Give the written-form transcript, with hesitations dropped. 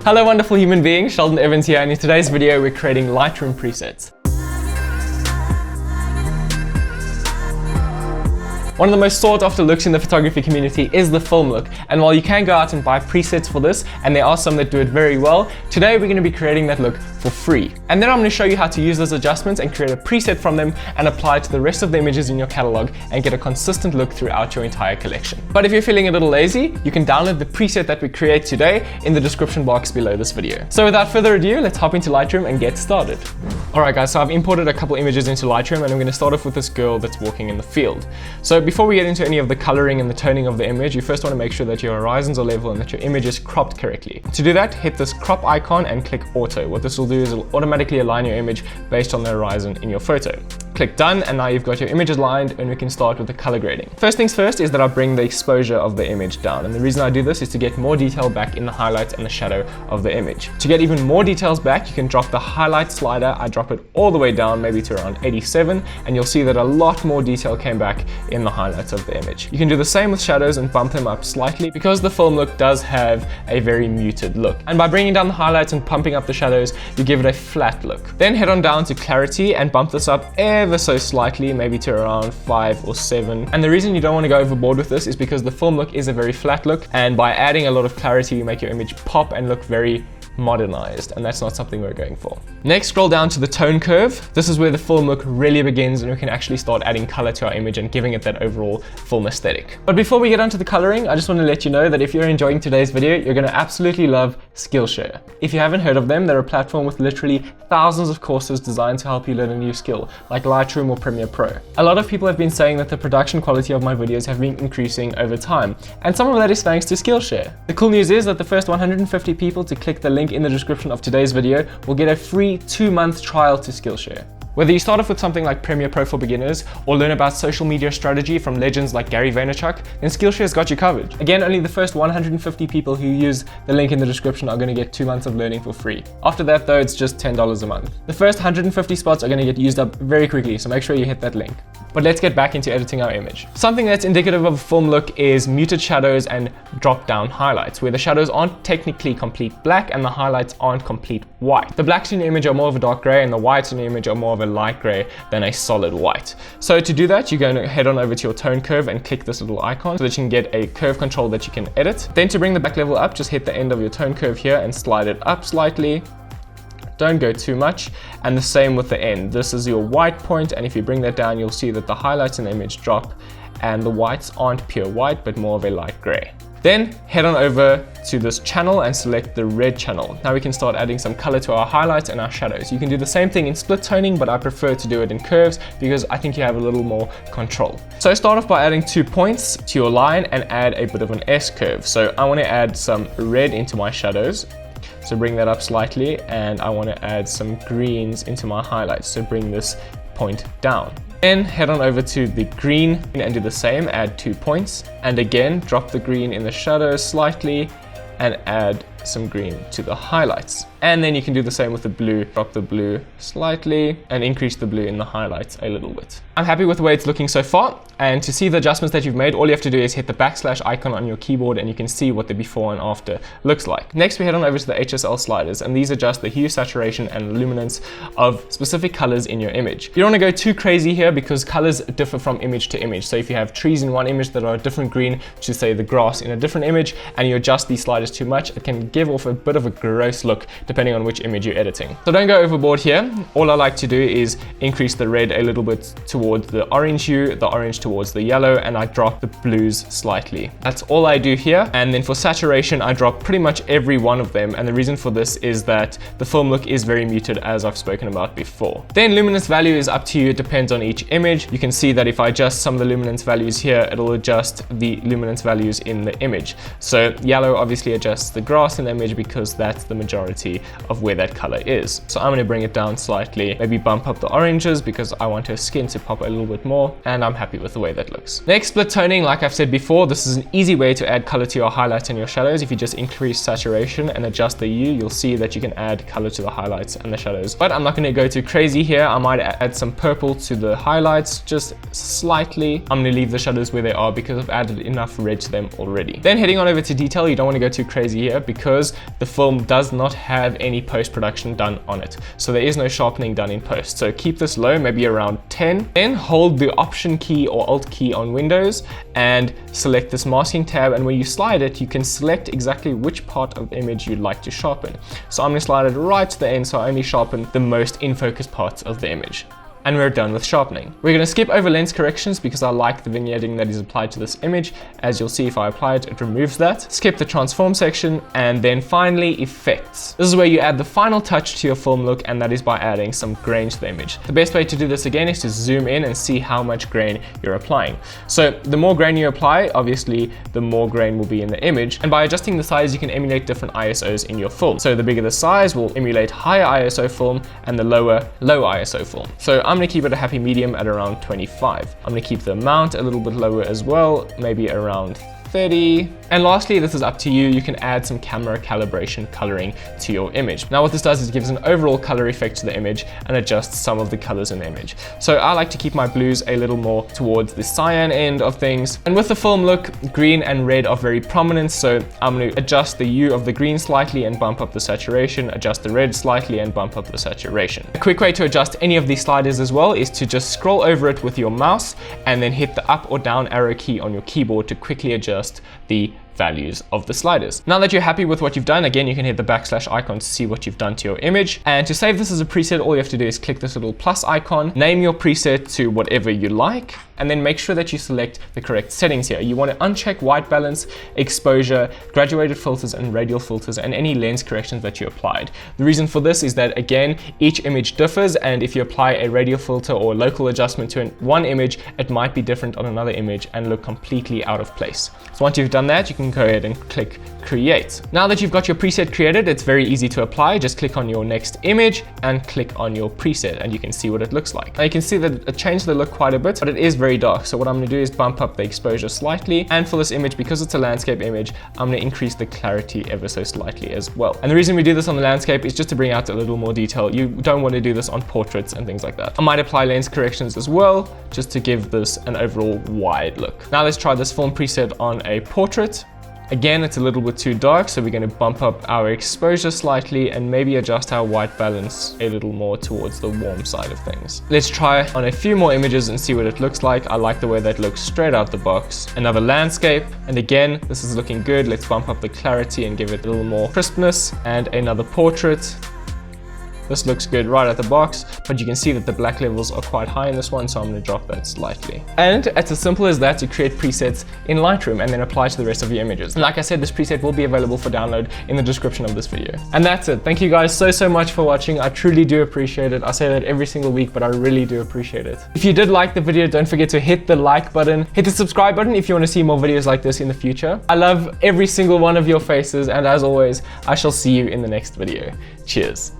Hello wonderful human beings, Sheldon Evans here, and in today's video we're creating Lightroom presets. One of the most sought after looks in the photography community is the film look, and while you can go out and buy presets for this, and there are some that do it very well, today we're going to be creating that look for free. And then I'm going to show you how to use those adjustments and create a preset from them and apply it to the rest of the images in your catalog and get a consistent look throughout your entire collection. But if you're feeling a little lazy, you can download the preset that we create today in the description box below this video. So without further ado, let's hop into Lightroom and get started. Alright guys, so I've imported a couple images into Lightroom and I'm going to start off with this girl that's walking in the field. So before we get into any of the coloring and the toning of the image, you first want to make sure that your horizons are level and that your image is cropped correctly. To do that, hit this crop icon and click auto. What this will do is it will automatically align your image based on the horizon in your photo. Click done, and now you've got your image aligned and we can start with the color grading. First things first is that I bring the exposure of the image down, and the reason I do this is to get more detail back in the highlights and the shadow of the image. To get even more details back, you can drop the highlight slider. I drop it all the way down, maybe to around 87, and you'll see that a lot more detail came back in the highlights of the image. You can do the same with shadows and bump them up slightly because the film look does have a very muted look. And by bringing down the highlights and pumping up the shadows, you give it a flat look. Then head on down to clarity and bump this up ever so slightly, maybe to around 5 or 7. And the reason you don't want to go overboard with this is because the film look is a very flat look, and by adding a lot of clarity, you make your image pop and look very modernized, and that's not something we're going for. Next, scroll down to the tone curve. This is where the film look really begins, and we can actually start adding color to our image and giving it that overall film aesthetic. But before we get onto the coloring, I just want to let you know that if you're enjoying today's video, you're going to absolutely love Skillshare. If you haven't heard of them, they're a platform with literally thousands of courses designed to help you learn a new skill, like Lightroom or Premiere Pro. A lot of people have been saying that the production quality of my videos have been increasing over time, and some of that is thanks to Skillshare. The cool news is that the first 150 people to click the link in the description of today's video will get a free 2-month trial to Skillshare. Whether you start off with something like Premiere Pro for beginners or learn about social media strategy from legends like Gary Vaynerchuk, then Skillshare's got you covered. Again, only the first 150 people who use the link in the description are going to get 2 months of learning for free. After that though, it's just $10 a month. The first 150 spots are going to get used up very quickly, so make sure you hit that link. But let's get back into editing our image. Something that's indicative of a film look is muted shadows and drop down highlights, where the shadows aren't technically complete black and the highlights aren't complete white. The blacks in your image are more of a dark gray and the whites in your image are more of a light gray than a solid white. So to do that, you're going to head on over to your tone curve and click this little icon so that you can get a curve control that you can edit. Then to bring the back level up, just hit the end of your tone curve here and slide it up slightly. Don't go too much, and the same with the end. This is your white point, and if you bring that down, you'll see that the highlights in the image drop and the whites aren't pure white but more of a light gray. Then head on over to this channel and select the red channel. Now we can start adding some color to our highlights and our shadows. You can do the same thing in split toning, but I prefer to do it in curves because I think you have a little more control. So start off by adding 2 points to your line and add a bit of an S curve. So I want to add some red into my shadows. So bring that up slightly, and I want to add some greens into my highlights. So bring this point down. Then head on over to the green and do the same, add 2 points. And again, drop the green in the shadows slightly and add some green to the highlights. And then you can do the same with the blue. Drop the blue slightly and increase the blue in the highlights a little bit. I'm happy with the way it's looking so far. And to see the adjustments that you've made, all you have to do is hit the backslash icon on your keyboard and you can see what the before and after looks like. Next, we head on over to the HSL sliders, and these adjust the hue, saturation, and luminance of specific colors in your image. You don't want to go too crazy here because colors differ from image to image. So if you have trees in one image that are a different green to say the grass in a different image, and you adjust these sliders too much, it can give off a bit of a gross look depending on which image you're editing. So don't go overboard here. All I like to do is increase the red a little bit towards the orange hue, the orange towards the yellow, and I drop the blues slightly. That's all I do here. And then for saturation, I drop pretty much every one of them. And the reason for this is that the film look is very muted, as I've spoken about before. Then luminance value is up to you. It depends on each image. You can see that if I adjust some of the luminance values here, it'll adjust the luminance values in the image. So yellow obviously adjusts the grass in the image because that's the majority intensity of where that color is. So I'm going to bring it down slightly, maybe bump up the oranges because I want her skin to pop a little bit more, and I'm happy with the way that looks. Next, split toning. Like I've said before, this is an easy way to add color to your highlights and your shadows. If you just increase saturation and adjust the hue, you'll see that you can add color to the highlights and the shadows. But I'm not going to go too crazy here. I might add some purple to the highlights, just slightly. I'm going to leave the shadows where they are because I've added enough red to them already. Then heading on over to detail, you don't want to go too crazy here because the film does not have any post-production done on it. So there is no sharpening done in post. So keep this low, maybe around 10. Then hold the Option key or Alt key on Windows and select this masking tab. And when you slide it, you can select exactly which part of the image you'd like to sharpen. So I'm going to slide it right to the end so I only sharpen the most in focus parts of the image. And we're done with sharpening. We're going to skip over lens corrections because I like the vignetting that is applied to this image. As you'll see, if I apply it, it removes that. Skip the transform section, and then finally effects. This is where you add the final touch to your film look, and that is by adding some grain to the image. The best way to do this again is to zoom in and see how much grain you're applying. So the more grain you apply, obviously the more grain will be in the image, and by adjusting the size you can emulate different ISOs in your film. So the bigger the size will emulate higher ISO film, and the lower, low ISO film. So I'm going to keep it a happy medium at around 25. I'm going to keep the amount a little bit lower as well, maybe around 30. And lastly, this is up to you. You can add some camera calibration coloring to your image. Now what this does is it gives an overall color effect to the image and adjusts some of the colors in the image. So I like to keep my blues a little more towards the cyan end of things. And with the film look, green and red are very prominent. So I'm going to adjust the hue of the green slightly and bump up the saturation, adjust the red slightly and bump up the saturation. A quick way to adjust any of these sliders as well is to just scroll over it with your mouse and then hit the up or down arrow key on your keyboard to quickly adjust the values of the sliders. Now that you're happy with what you've done, again, you can hit the backslash icon to see what you've done to your image. And to save this as a preset, all you have to do is click this little plus icon, name your preset to whatever you like, and then make sure that you select the correct settings here. You want to uncheck white balance, exposure, graduated filters, and radial filters, and any lens corrections that you applied. The reason for this is that, again, each image differs, and if you apply a radial filter or local adjustment to one image, it might be different on another image and look completely out of place. So once you've done that, you can go ahead and click create. Now that you've got your preset created, it's very easy to apply. Just click on your next image and click on your preset, and you can see what it looks like. Now you can see that it changed the look quite a bit, but it is very dark. So what I'm going to do is bump up the exposure slightly, and for this image, because it's a landscape image, I'm going to increase the clarity ever so slightly as well. And the reason we do this on the landscape is just to bring out a little more detail. You don't want to do this on portraits and things like that. I might apply lens corrections as well, just to give this an overall wide look. Now let's try this film preset on a portrait. Again, it's a little bit too dark, so we're going to bump up our exposure slightly and maybe adjust our white balance a little more towards the warm side of things. Let's try on a few more images and see what it looks like. I like the way that looks straight out the box. Another landscape, and again, this is looking good. Let's bump up the clarity and give it a little more crispness. And another portrait. This looks good right out the box, but you can see that the black levels are quite high in this one, so I'm going to drop that slightly. And it's as simple as that to create presets in Lightroom and then apply to the rest of your images. And like I said, this preset will be available for download in the description of this video. And that's it. Thank you guys so much for watching. I truly do appreciate it. I say that every single week, but I really do appreciate it. If you did like the video, don't forget to hit the like button, hit the subscribe button if you want to see more videos like this in the future. I love every single one of your faces, and as always, I shall see you in the next video. Cheers.